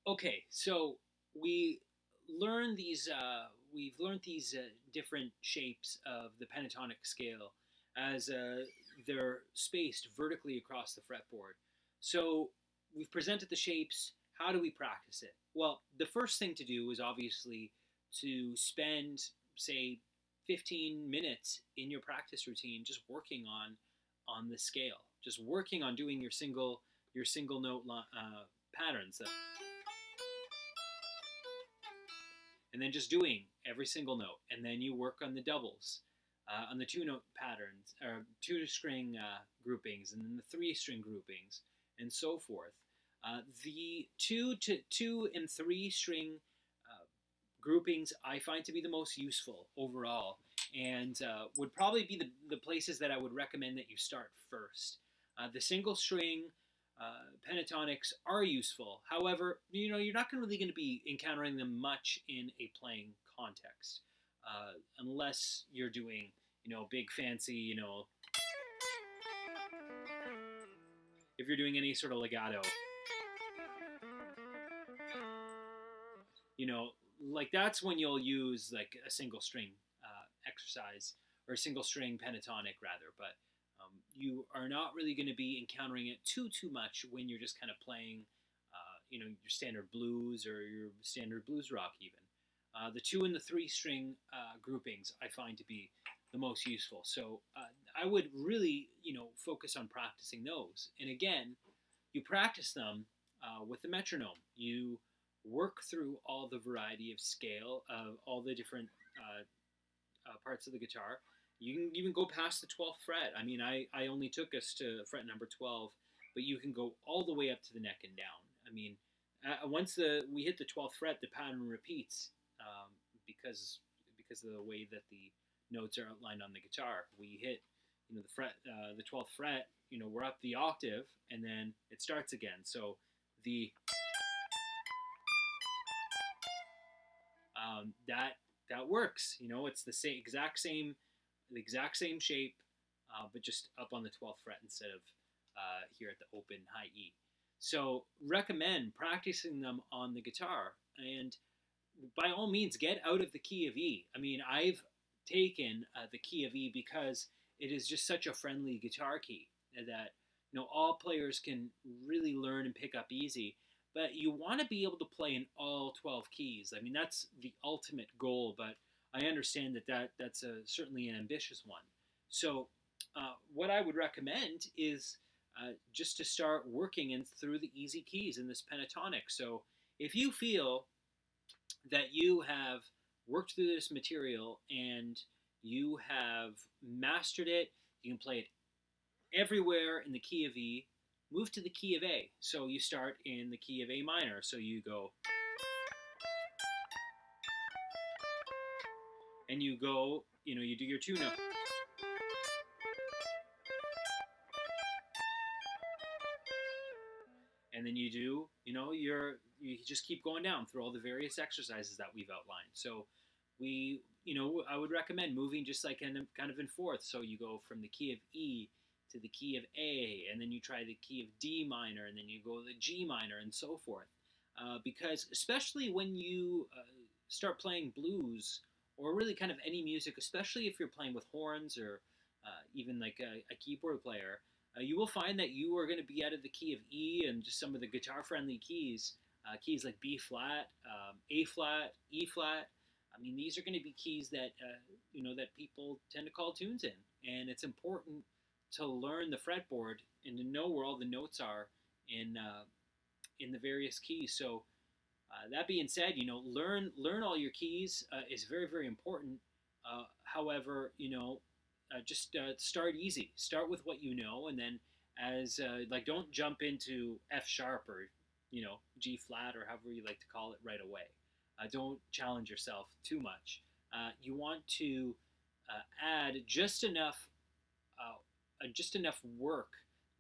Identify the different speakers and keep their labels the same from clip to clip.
Speaker 1: Okay, so we learn these. We've learned these different shapes of the pentatonic scale as they're spaced vertically across the fretboard. So we've presented the shapes. How do we practice it? Well, the first thing to do is obviously to spend, say, 15 minutes in your practice routine just working on the scale, just working on doing your single note patterns. And then just doing every single note, and then you work on the doubles, on the two note patterns, or two string groupings, and then the three string groupings, and so forth. The two and three string groupings I find to be the most useful overall, and would probably be the places that I would recommend that you start first. The single string pentatonics are useful. However, you're not really going to be encountering them much in a playing context, unless you're doing, big fancy, if you're doing any sort of legato, you know, like that's when you'll use like a single string exercise or a single string pentatonic rather. But you are not really going to be encountering it too much when you're just kind of playing, your standard blues or your standard blues rock even. The two and the three string groupings I find to be the most useful. So I would really, focus on practicing those. And again, you practice them with the metronome. You work through all the variety of scale of all the different parts of the guitar. You can even go past the 12th fret. I mean, I only took us to fret number 12, but you can go all the way up to the neck and down. I mean, once we hit the 12th fret, the pattern repeats because of the way that the notes are outlined on the guitar. We hit, the 12th fret. We're up the octave, and then it starts again. So the that works. It's the exact same shape, but just up on the 12th fret instead of here at the open high E. So recommend practicing them on the guitar, and by all means get out of the key of E. I mean, I've taken the key of E because it is just such a friendly guitar key that all players can really learn and pick up easy. But you want to be able to play in all 12 keys. I mean, that's the ultimate goal, but I understand that's certainly an ambitious one. So, what I would recommend is just to start working in through the easy keys in this pentatonic. So, if you feel that you have worked through this material and you have mastered it, you can play it everywhere in the key of E. Move to the key of A. So you start in the key of A minor. So you go, and you go, you do your two note. And then you do, you just keep going down through all the various exercises that we've outlined. So I would recommend moving just like kind of in fourth. So you go from the key of E to the key of A, and then you try the key of D minor, and then you go to the G minor, and so forth. Because especially when you start playing blues, or really kind of any music, especially if you're playing with horns or even like a keyboard player, you will find that you are going to be out of the key of E and just some of the guitar-friendly keys, keys like B flat, A flat, E flat. I mean, these are going to be keys that that people tend to call tunes in, and it's important to learn the fretboard and to know where all the notes are in the various keys. So that being said, learn all your keys is very, very important. However, just start easy. Start with what you know, and then as don't jump into F sharp or G flat or however you like to call it right away. Don't challenge yourself too much. You want to add just enough work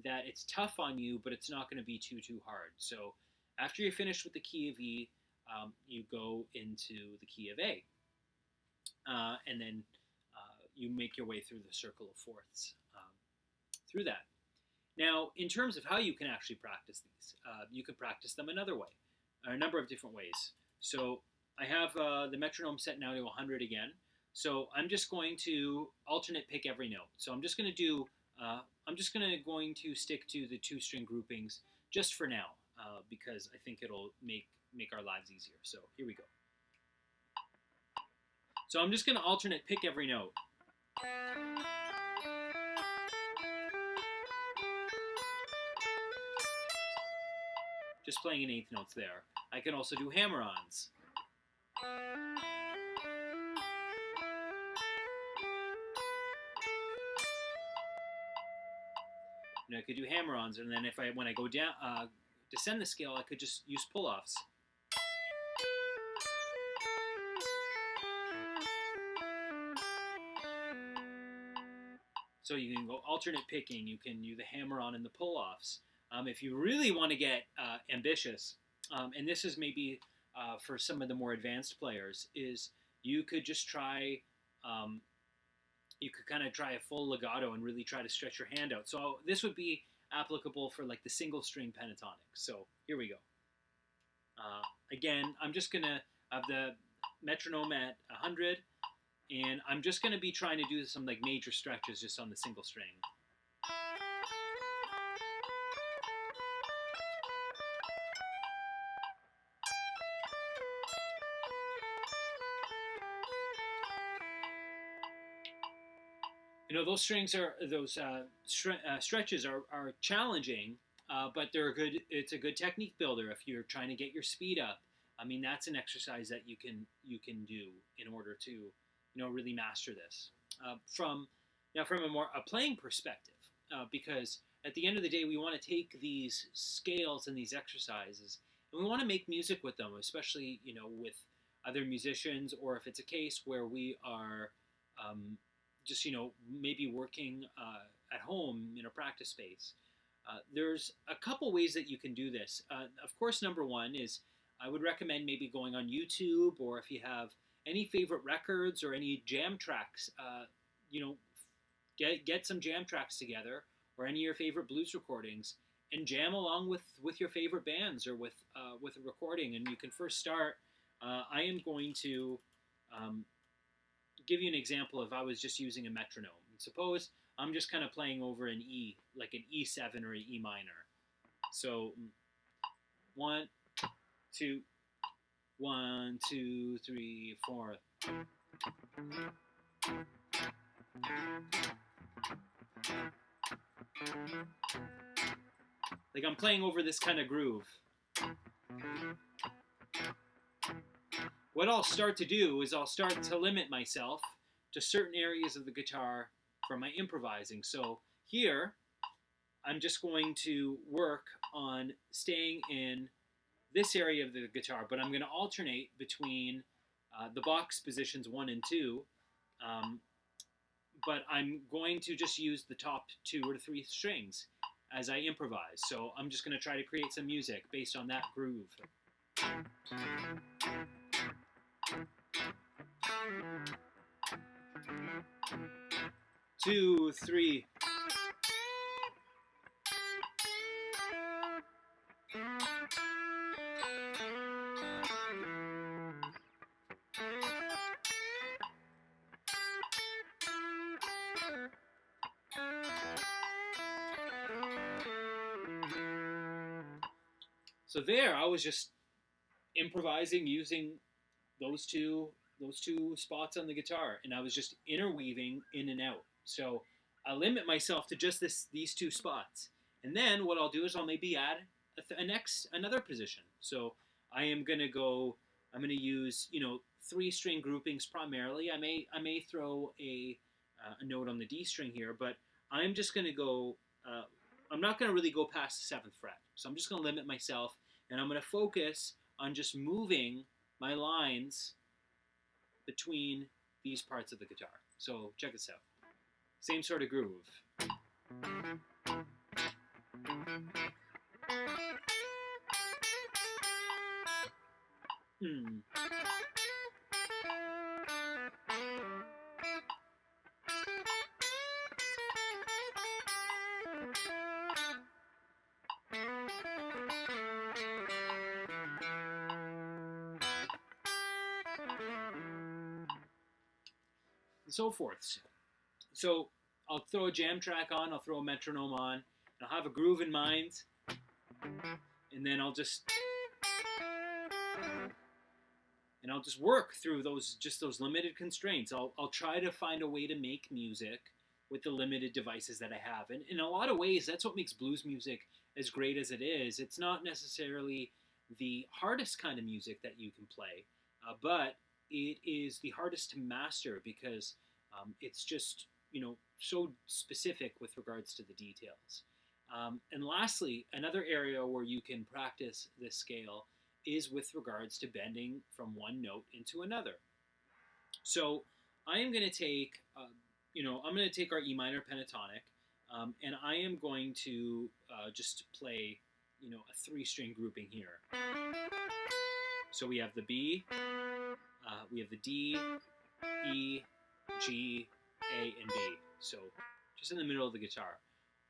Speaker 1: that it's tough on you, but it's not going to be too hard. So after you're finished with the key of E, you go into the key of A, and then you make your way through the circle of fourths through that. Now, in terms of how you can actually practice these, you could practice them another way. a number of different ways. So I have the metronome set now to 100 again. So I'm just going to alternate pick every note. So I'm just going to do, I'm just going to stick to the 2-string groupings just for now, because I think it'll make our lives easier. So here we go. So I'm just going to alternate pick every note. Just playing in eighth notes there. I can also do hammer-ons. And I could do hammer-ons, and then when I go down, descend the scale, I could just use pull-offs. So you can go alternate picking. You can do the hammer-on and the pull-offs. If you really want to get ambitious, and this is maybe for some of the more advanced players, is you could just try, you could kind of try a full legato and really try to stretch your hand out. So this would be applicable for like the single string pentatonic. So here we go. Again, I'm just going to have the metronome at 100, and I'm just going to be trying to do some like major stretches just on the single string. You know, those strings are stretches are challenging, but they're a good. It's a good technique builder if you're trying to get your speed up. I mean, that's an exercise that you can do in order to, you know, really master this. From a playing perspective, because at the end of the day, we want to take these scales and these exercises, and we want to make music with them, especially, you know, with other musicians, or if it's a case where we are just, you know, maybe working at home in a practice space. There's a couple ways that you can do this. Of course, number one is I would recommend maybe going on YouTube, or if you have any favorite records or any jam tracks, you know, get some jam tracks together, or any of your favorite blues recordings, and jam along with your favorite bands, or with a recording. And you can first start. I am going to give you an example if I was just using a metronome. Suppose I'm just kind of playing over an E, like an E7 or an E minor. So 1, 2, 1, 2, 3, 4. Like I'm playing over this kind of groove. What I'll start to do is I'll start to limit myself to certain areas of the guitar for my improvising. So here, I'm just going to work on staying in this area of the guitar, but I'm going to alternate between the box positions 1 and 2, but I'm going to just use the top 2 or 3 strings as I improvise. So I'm just going to try to create some music based on that groove. 2, 3. So there, I was just improvising using those two spots on the guitar, and I was just interweaving in and out. So I limit myself to just these 2 spots, and then what I'll do is I'll maybe add another position. So I'm going to use, you know, 3-string groupings primarily. I may throw a note on the D string here, but I'm just going to go. I'm not going to really go past the 7th fret. So I'm just going to limit myself, and I'm going to focus on just moving my lines between these parts of the guitar. So check this out. Same sort of groove. so forth. So I'll throw a jam track on, I'll throw a metronome on, and I'll have a groove in mind, and then I'll just work through those limited constraints. I'll try to find a way to make music with the limited devices that I have. And in a lot of ways, that's what makes blues music as great as it is. It's not necessarily the hardest kind of music that you can play, but it is the hardest to master because it's just, so specific with regards to the details. And lastly, another area where you can practice this scale is with regards to bending from one note into another. So I am going to take, I'm going to take our E minor pentatonic, and I am going to just play, a 3-string grouping here. So we have the B, we have the D, E, G, A, and B. So just in the middle of the guitar.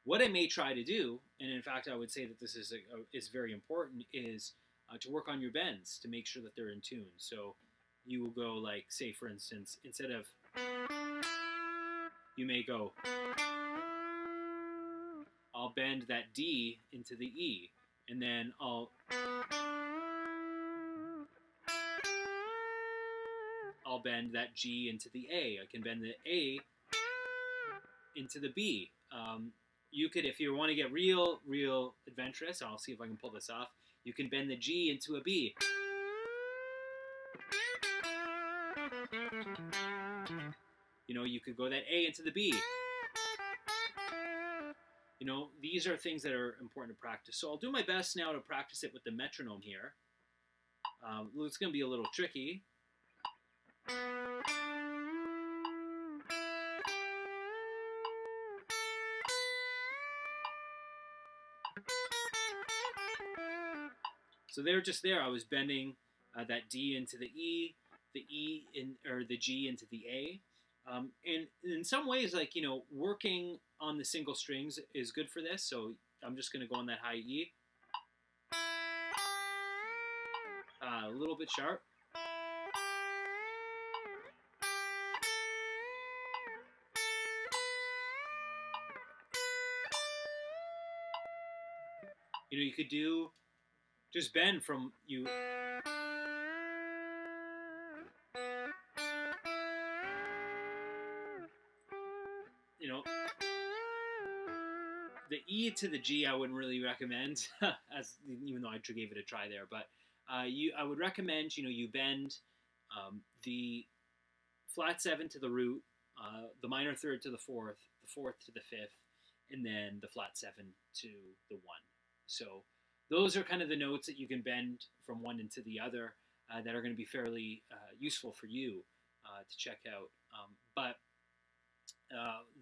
Speaker 1: What I may try to do, and in fact I would say that this is very important, is to work on your bends to make sure that they're in tune. So you will go like, say for instance, instead of, you may go, I'll bend that D into the E, and then I'll bend that G into the A. I can bend the A into the B. You could, if you want to get real adventurous, I'll see if I can pull this off, you can bend the G into a B. You could go that A into the B. These are things that are important to practice. So I'll do my best now to practice it with the metronome here. It's going to be a little tricky. So there, I was bending that D into the E or the G into the A. And in some ways, like, working on the single strings is good for this. So I'm just going to go on that high E. A little bit sharp. You could just bend from you. The E to the G I wouldn't really recommend, even though I gave it a try there. But I would recommend, you bend the flat 7 to the root, the minor third to the fourth to the fifth, and then the flat 7 to the 1. So those are kind of the notes that you can bend from one into the other that are going to be fairly useful for you to check out. But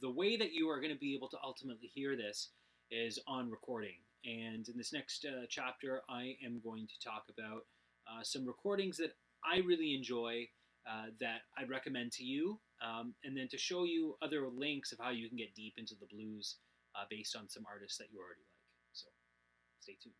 Speaker 1: the way that you are going to be able to ultimately hear this is on recording. And in this next chapter, I am going to talk about some recordings that I really enjoy that I'd recommend to you, and then to show you other links of how you can get deep into the blues based on some artists that you already like. So stay tuned.